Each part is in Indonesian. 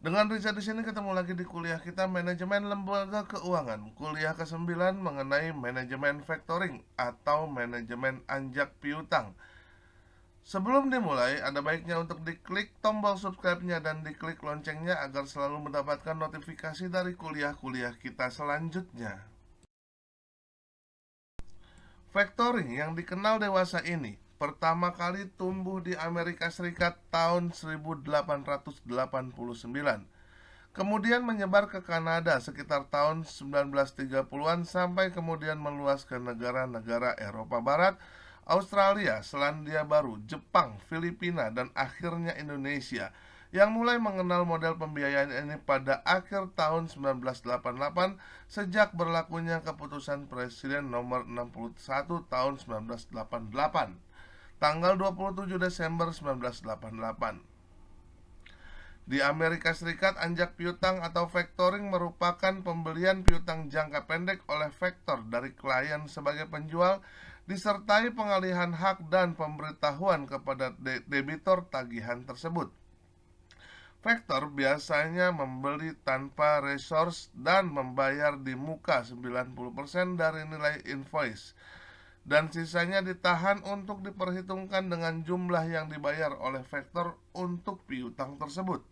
Dengan Richard di sini ketemu lagi di kuliah kita manajemen lembaga keuangan. Kuliah ke-9 mengenai manajemen factoring atau manajemen anjak piutang. Sebelum dimulai, ada baiknya untuk diklik tombol subscribe-nya dan diklik loncengnya agar selalu mendapatkan notifikasi dari kuliah-kuliah kita selanjutnya. Factoring yang dikenal dewasa ini pertama kali tumbuh di Amerika Serikat tahun 1889. Kemudian menyebar ke Kanada sekitar tahun 1930-an sampai kemudian meluas ke negara-negara Eropa Barat, Australia, Selandia Baru, Jepang, Filipina, dan akhirnya Indonesia yang mulai mengenal model pembiayaan ini pada akhir tahun 1988 sejak berlakunya keputusan Presiden nomor 61 tahun 1988 tanggal 27 Desember 1988. Di Amerika Serikat, anjak piutang atau factoring merupakan pembelian piutang jangka pendek oleh faktor dari klien sebagai penjual, disertai pengalihan hak dan pemberitahuan kepada debitur tagihan tersebut. Faktor biasanya membeli tanpa resource dan membayar di muka 90% dari nilai invoice, dan sisanya ditahan untuk diperhitungkan dengan jumlah yang dibayar oleh faktor untuk piutang tersebut.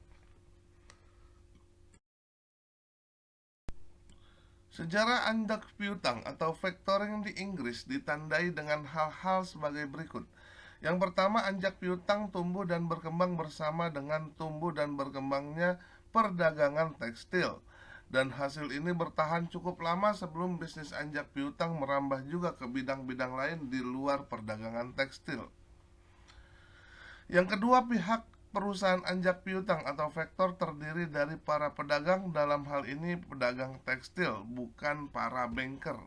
Sejarah anjak piutang atau factoring di Inggris ditandai dengan hal-hal sebagai berikut. Yang pertama, anjak piutang tumbuh dan berkembang bersama dengan tumbuh dan berkembangnya perdagangan tekstil. Dan hasil ini bertahan cukup lama sebelum bisnis anjak piutang merambah juga ke bidang-bidang lain di luar perdagangan tekstil. Yang kedua, pihak perusahaan anjak piutang atau faktor terdiri dari para pedagang, dalam hal ini pedagang tekstil, bukan para banker.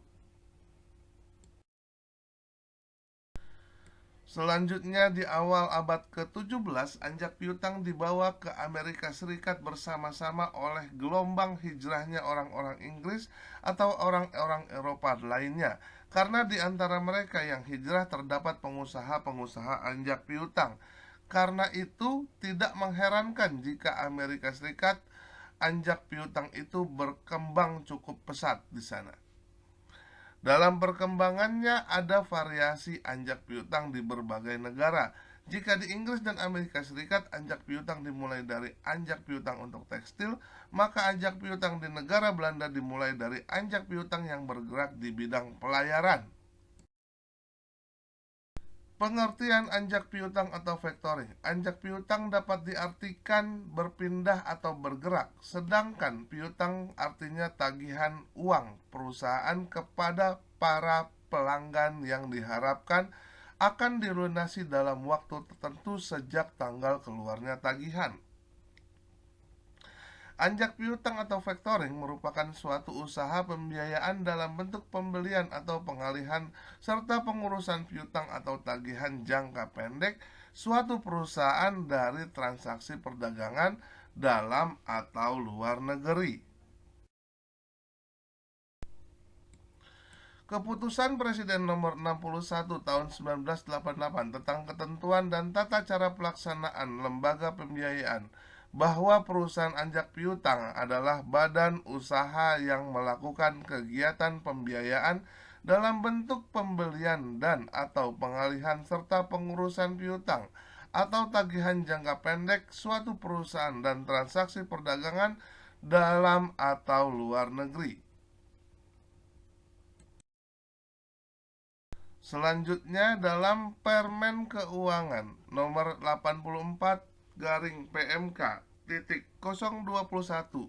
Selanjutnya, di awal abad ke-17, anjak piutang dibawa ke Amerika Serikat bersama-sama oleh gelombang hijrahnya orang-orang Inggris atau orang-orang Eropa lainnya. Karena di antara mereka yang hijrah terdapat pengusaha-pengusaha anjak piutang. Karena itu, tidak mengherankan jika Amerika Serikat anjak piutang itu berkembang cukup pesat di sana. Dalam perkembangannya ada variasi anjak piutang di berbagai negara. Jika di Inggris dan Amerika Serikat anjak piutang dimulai dari anjak piutang untuk tekstil, maka anjak piutang di negara Belanda dimulai dari anjak piutang yang bergerak di bidang pelayaran. Pengertian anjak piutang atau factoring. Anjak piutang dapat diartikan berpindah atau bergerak, sedangkan piutang artinya tagihan uang perusahaan kepada para pelanggan yang diharapkan akan dilunasi dalam waktu tertentu sejak tanggal keluarnya tagihan. Anjak piutang atau factoring merupakan suatu usaha pembiayaan dalam bentuk pembelian atau pengalihan serta pengurusan piutang atau tagihan jangka pendek suatu perusahaan dari transaksi perdagangan dalam atau luar negeri. Keputusan Presiden nomor 61 tahun 1988 tentang ketentuan dan tata cara pelaksanaan lembaga pembiayaan bahwa perusahaan anjak piutang adalah badan usaha yang melakukan kegiatan pembiayaan dalam bentuk pembelian dan atau pengalihan serta pengurusan piutang atau tagihan jangka pendek suatu perusahaan dan transaksi perdagangan dalam atau luar negeri. Selanjutnya dalam Permen Keuangan nomor 84 garing PMK titik 021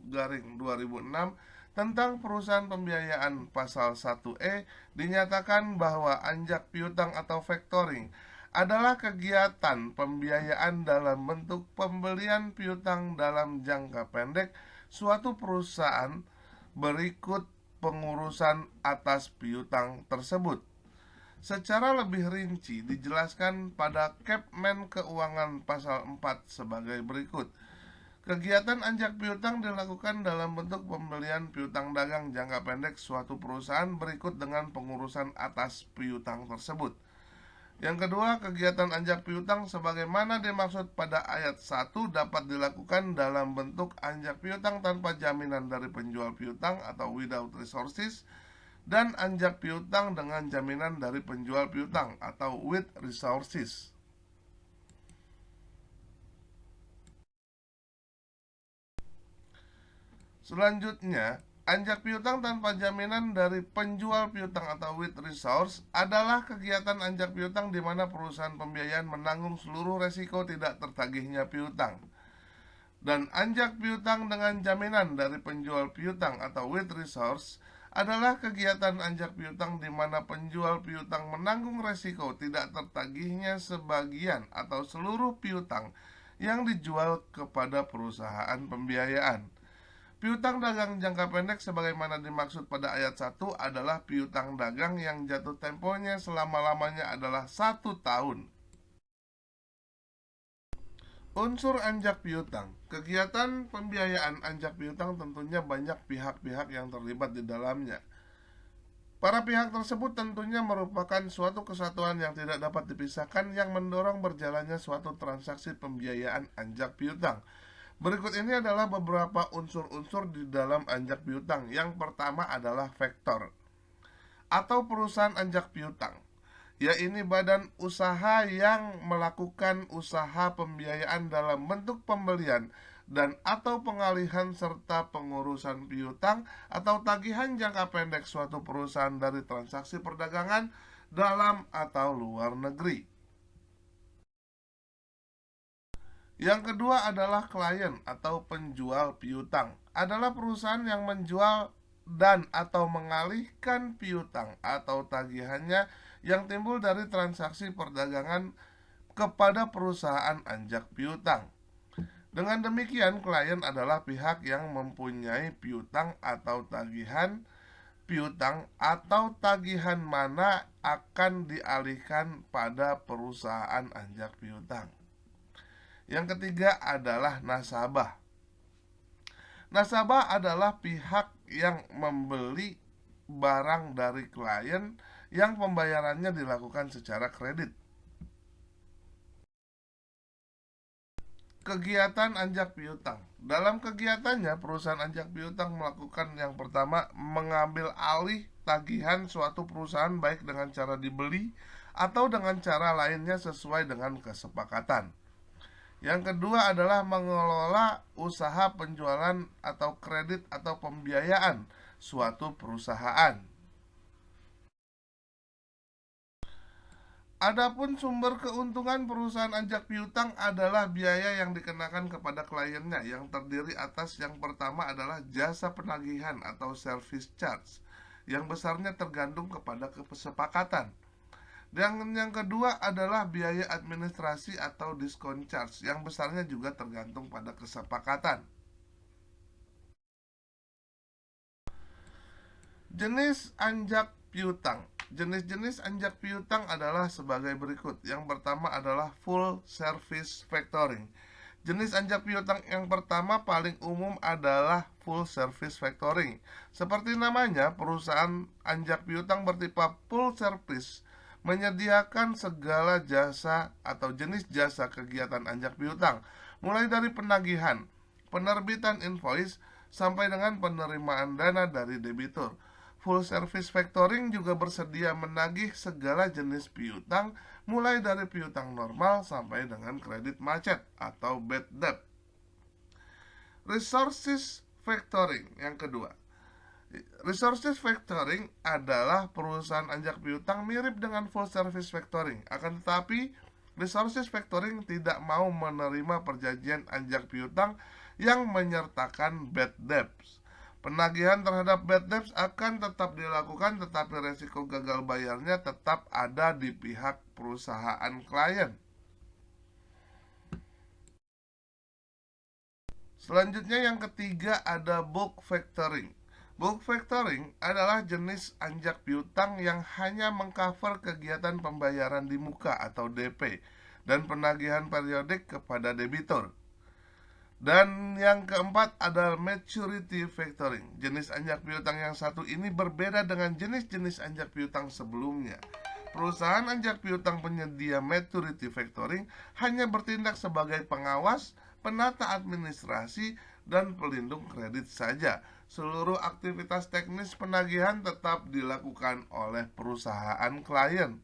garing 2006 tentang perusahaan pembiayaan pasal 1E dinyatakan bahwa anjak piutang atau factoring adalah kegiatan pembiayaan dalam bentuk pembelian piutang dalam jangka pendek suatu perusahaan berikut pengurusan atas piutang tersebut. Secara lebih rinci dijelaskan pada Kepmen Keuangan pasal 4 sebagai berikut. Kegiatan anjak piutang dilakukan dalam bentuk pembelian piutang dagang jangka pendek suatu perusahaan berikut dengan pengurusan atas piutang tersebut. Yang kedua, kegiatan anjak piutang sebagaimana dimaksud pada ayat 1 dapat dilakukan dalam bentuk anjak piutang tanpa jaminan dari penjual piutang atau without resources, dan anjak piutang dengan jaminan dari penjual piutang atau with resources. Selanjutnya, anjak piutang tanpa jaminan dari penjual piutang atau with resource adalah kegiatan anjak piutang di mana perusahaan pembiayaan menanggung seluruh resiko tidak tertagihnya piutang. Dan anjak piutang dengan jaminan dari penjual piutang atau with resource adalah kegiatan anjak piutang di mana penjual piutang menanggung resiko tidak tertagihnya sebagian atau seluruh piutang yang dijual kepada perusahaan pembiayaan. Piutang dagang jangka pendek sebagaimana dimaksud pada ayat 1 adalah piutang dagang yang jatuh temponya selama-lamanya adalah 1 tahun. Unsur anjak piutang. Kegiatan pembiayaan anjak piutang tentunya banyak pihak-pihak yang terlibat di dalamnya. Para pihak tersebut tentunya merupakan suatu kesatuan yang tidak dapat dipisahkan yang mendorong berjalannya suatu transaksi pembiayaan anjak piutang. Berikut ini adalah beberapa unsur-unsur di dalam anjak piutang. Yang pertama adalah vektor atau perusahaan anjak piutang. Ya, ini badan usaha yang melakukan usaha pembiayaan dalam bentuk pembelian dan atau pengalihan serta pengurusan piutang atau tagihan jangka pendek suatu perusahaan dari transaksi perdagangan dalam atau luar negeri. Yang kedua adalah klien atau penjual piutang. Adalah perusahaan yang menjual dan atau mengalihkan piutang atau tagihannya yang timbul dari transaksi perdagangan kepada perusahaan anjak piutang. Dengan demikian, klien adalah pihak yang mempunyai piutang atau tagihan piutang atau tagihan mana akan dialihkan pada perusahaan anjak piutang. Yang ketiga adalah nasabah. Nasabah adalah pihak yang membeli barang dari klien yang pembayarannya dilakukan secara kredit. Kegiatan anjak piutang. Dalam kegiatannya, perusahaan anjak piutang melakukan yang pertama, mengambil alih tagihan suatu perusahaan baik dengan cara dibeli atau dengan cara lainnya sesuai dengan kesepakatan. Yang kedua adalah mengelola usaha penjualan atau kredit atau pembiayaan suatu perusahaan. Adapun sumber keuntungan perusahaan anjak piutang adalah biaya yang dikenakan kepada kliennya yang terdiri atas yang pertama adalah jasa penagihan atau service charge yang besarnya tergantung kepada kesepakatan. Dan yang kedua adalah biaya administrasi atau diskon charge yang besarnya juga tergantung pada kesepakatan. Jenis anjak piutang. Jenis-jenis anjak piutang adalah sebagai berikut. Yang pertama adalah full service factoring. Jenis anjak piutang yang pertama paling umum adalah full service factoring. Seperti namanya, perusahaan anjak piutang bertipe full service menyediakan segala jasa atau jenis jasa kegiatan anjak piutang, mulai dari penagihan, penerbitan invoice, sampai dengan penerimaan dana dari debitur. Full service factoring juga bersedia menagih segala jenis piutang, mulai dari piutang normal sampai dengan kredit macet atau bad debt. Resources factoring yang kedua. Resources factoring adalah perusahaan anjak piutang mirip dengan full service factoring. Akan tetapi, resources factoring tidak mau menerima perjanjian anjak piutang yang menyertakan bad debts. Penagihan terhadap bad debts akan tetap dilakukan, tetapi resiko gagal bayarnya tetap ada di pihak perusahaan klien. Selanjutnya yang ketiga ada bulk factoring. Bulk factoring adalah jenis anjak piutang yang hanya mengcover kegiatan pembayaran di muka atau DP dan penagihan periodik kepada debitur. Dan yang keempat adalah maturity factoring. Jenis anjak piutang yang satu ini berbeda dengan jenis-jenis anjak piutang sebelumnya. Perusahaan anjak piutang penyedia maturity factoring hanya bertindak sebagai pengawas, penata administrasi, dan pelindung kredit saja. Seluruh aktivitas teknis penagihan tetap dilakukan oleh perusahaan klien.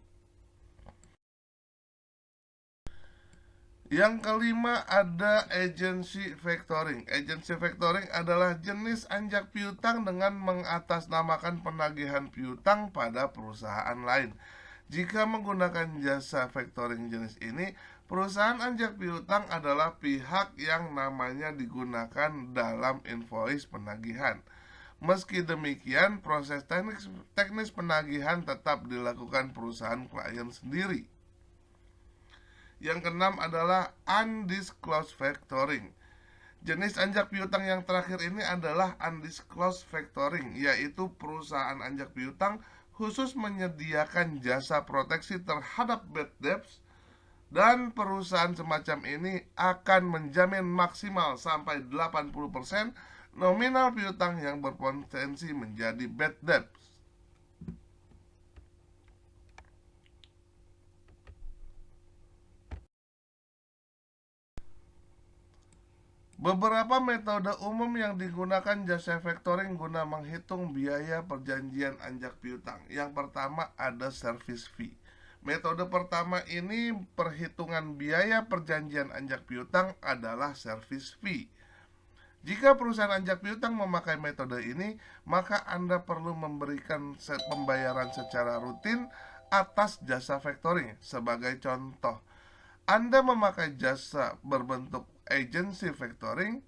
Yang kelima ada agency factoring. Agency factoring adalah jenis anjak piutang dengan mengatasnamakan penagihan piutang pada perusahaan lain. Jika menggunakan jasa factoring jenis ini, perusahaan anjak piutang adalah pihak yang namanya digunakan dalam invoice penagihan. Meski demikian, proses teknis penagihan tetap dilakukan perusahaan klien sendiri. Yang keenam adalah undisclosed factoring. Jenis anjak piutang yang terakhir ini adalah undisclosed factoring, yaitu perusahaan anjak piutang khusus menyediakan jasa proteksi terhadap bad debts, dan perusahaan semacam ini akan menjamin maksimal sampai 80% nominal piutang yang berpotensi menjadi bad debts. Beberapa metode umum yang digunakan jasa factoring guna menghitung biaya perjanjian anjak piutang. Yang pertama ada service fee. Metode pertama ini perhitungan biaya perjanjian anjak piutang adalah service fee. Jika perusahaan anjak piutang memakai metode ini, maka Anda perlu memberikan pembayaran secara rutin atas jasa factoring. Sebagai contoh, Anda memakai jasa berbentuk agency factoring,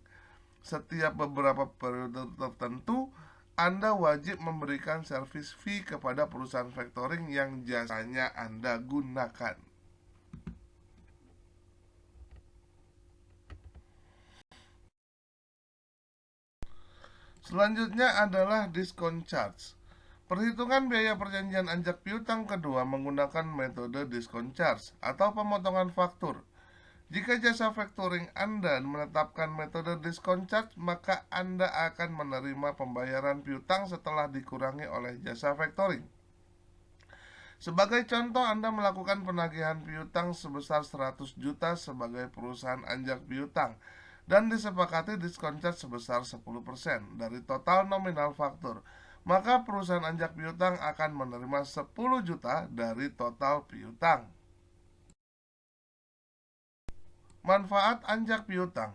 setiap beberapa periode tertentu Anda wajib memberikan service fee kepada perusahaan factoring yang jasanya Anda gunakan. Selanjutnya adalah discount charge. Perhitungan biaya perjanjian anjak piutang kedua menggunakan metode discount charge atau pemotongan faktur. Jika jasa factoring Anda menetapkan metode discount charge, maka Anda akan menerima pembayaran piutang setelah dikurangi oleh jasa factoring. Sebagai contoh, Anda melakukan penagihan piutang sebesar 100 juta sebagai perusahaan anjak piutang dan disepakati diskon charge sebesar 10% dari total nominal faktur. Maka perusahaan anjak piutang akan menerima 10 juta dari total piutang. Manfaat anjak piutang.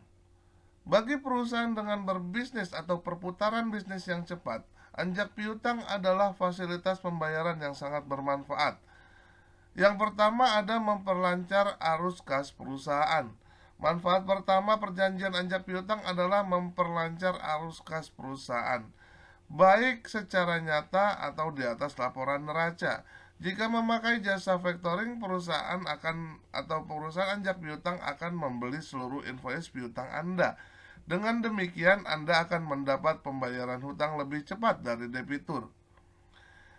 Bagi perusahaan dengan berbisnis atau perputaran bisnis yang cepat, anjak piutang adalah fasilitas pembayaran yang sangat bermanfaat. Yang pertama ada memperlancar arus kas perusahaan. Manfaat pertama perjanjian anjak piutang adalah memperlancar arus kas perusahaan, baik secara nyata atau di atas laporan neraca. Jika memakai jasa factoring, perusahaan anjak piutang akan membeli seluruh invoice piutang Anda. Dengan demikian, Anda akan mendapat pembayaran hutang lebih cepat dari debitur.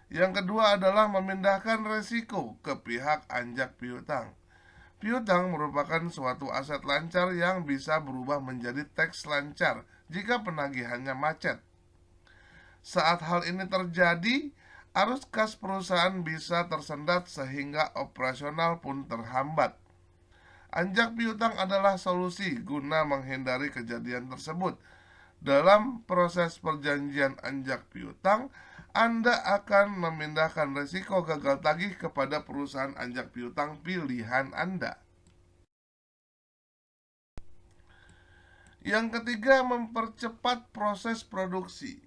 Yang kedua adalah memindahkan resiko ke pihak anjak piutang. Piutang merupakan suatu aset lancar yang bisa berubah menjadi teks lancar jika penagihannya macet. Saat hal ini terjadi, arus kas perusahaan bisa tersendat sehingga operasional pun terhambat. Anjak piutang adalah solusi guna menghindari kejadian tersebut. Dalam proses perjanjian anjak piutang, Anda akan memindahkan risiko gagal tagih kepada perusahaan anjak piutang pilihan Anda. Yang ketiga, mempercepat proses produksi.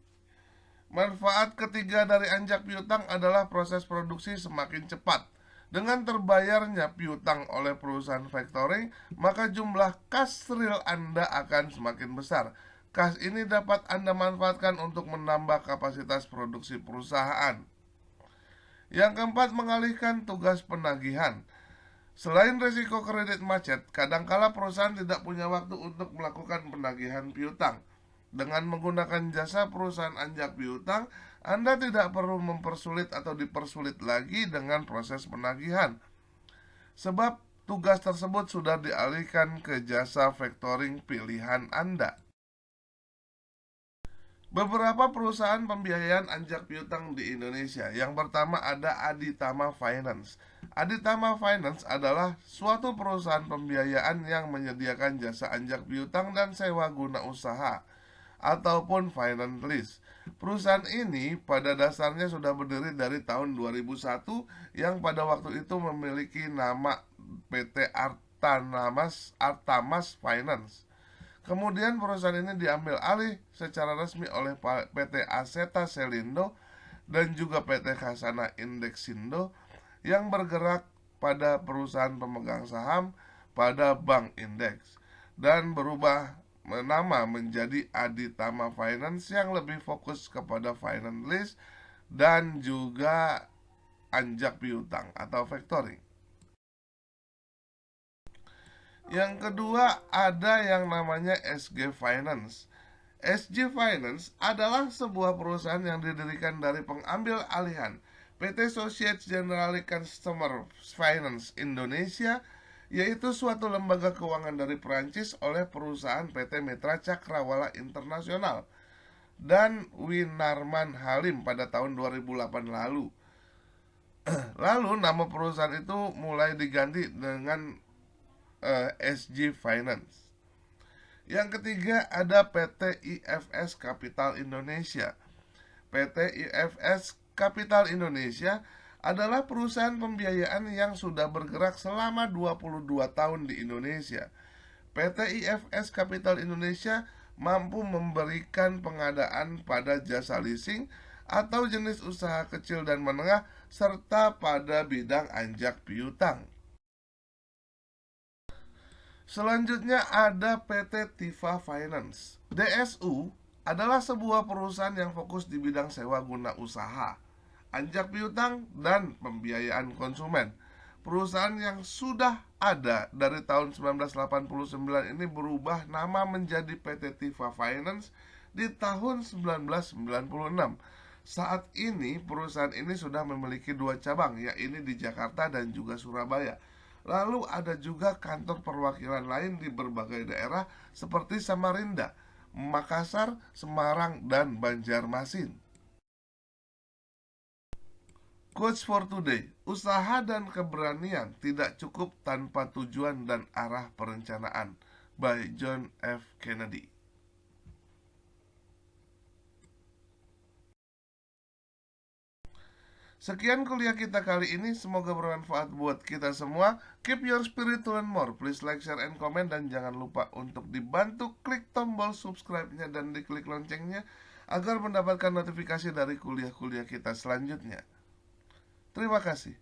Manfaat ketiga dari anjak piutang adalah proses produksi semakin cepat. Dengan terbayarnya piutang oleh perusahaan factoring, maka jumlah kas real Anda akan semakin besar. Kas ini dapat Anda manfaatkan untuk menambah kapasitas produksi perusahaan. Yang keempat, mengalihkan tugas penagihan. Selain risiko kredit macet, kadangkala perusahaan tidak punya waktu untuk melakukan penagihan piutang. Dengan menggunakan jasa perusahaan anjak piutang, Anda tidak perlu mempersulit atau dipersulit lagi dengan proses penagihan, sebab tugas tersebut sudah dialihkan ke jasa factoring pilihan Anda. Beberapa perusahaan pembiayaan anjak piutang di Indonesia. Yang pertama ada Aditama Finance. Aditama Finance adalah suatu perusahaan pembiayaan yang menyediakan jasa anjak piutang dan sewa guna usaha ataupun finance lease. Perusahaan ini pada dasarnya sudah berdiri dari tahun 2001 yang pada waktu itu memiliki nama PT Artamas Finance. Kemudian perusahaan ini diambil alih secara resmi oleh PT Aseta Selindo dan juga PT Khasana Indexindo yang bergerak pada perusahaan pemegang saham pada Bank Indeks dan berubah nama menjadi Aditama Finance yang lebih fokus kepada finance lease dan juga anjak piutang atau factoring. Yang kedua ada yang namanya SG Finance. SG Finance adalah sebuah perusahaan yang didirikan dari pengambil alihan PT Societe Generale Customer Finance Indonesia, yaitu suatu lembaga keuangan dari Perancis oleh perusahaan PT Mitra Cakrawala Internasional dan Winarman Halim pada tahun 2008 lalu. Lalu nama perusahaan itu mulai diganti dengan SG Finance. Yang ketiga ada PT IFS Capital Indonesia. PT IFS Capital Indonesia adalah perusahaan pembiayaan yang sudah bergerak selama 22 tahun di Indonesia. PT IFS Capital Indonesia mampu memberikan pengadaan pada jasa leasing atau jenis usaha kecil dan menengah serta pada bidang anjak piutang. Selanjutnya ada PT Tifa Finance. DSU adalah sebuah perusahaan yang fokus di bidang sewa guna usaha, anjak piutang, dan pembiayaan konsumen. Perusahaan yang sudah ada dari tahun 1989 ini berubah nama menjadi PT Tifa Finance di tahun 1996. Saat ini perusahaan ini sudah memiliki 2 cabang, yaitu di Jakarta dan juga Surabaya. Lalu ada juga kantor perwakilan lain di berbagai daerah seperti Samarinda, Makassar, Semarang, dan Banjarmasin. Quotes for today, usaha dan keberanian tidak cukup tanpa tujuan dan arah perencanaan, by John F. Kennedy. Sekian kuliah kita kali ini, semoga bermanfaat buat kita semua. Keep your spirit to learn more. Please like, share, and comment. Dan jangan lupa untuk dibantu klik tombol subscribe-nya dan diklik loncengnya agar mendapatkan notifikasi dari kuliah-kuliah kita selanjutnya. Terima kasih.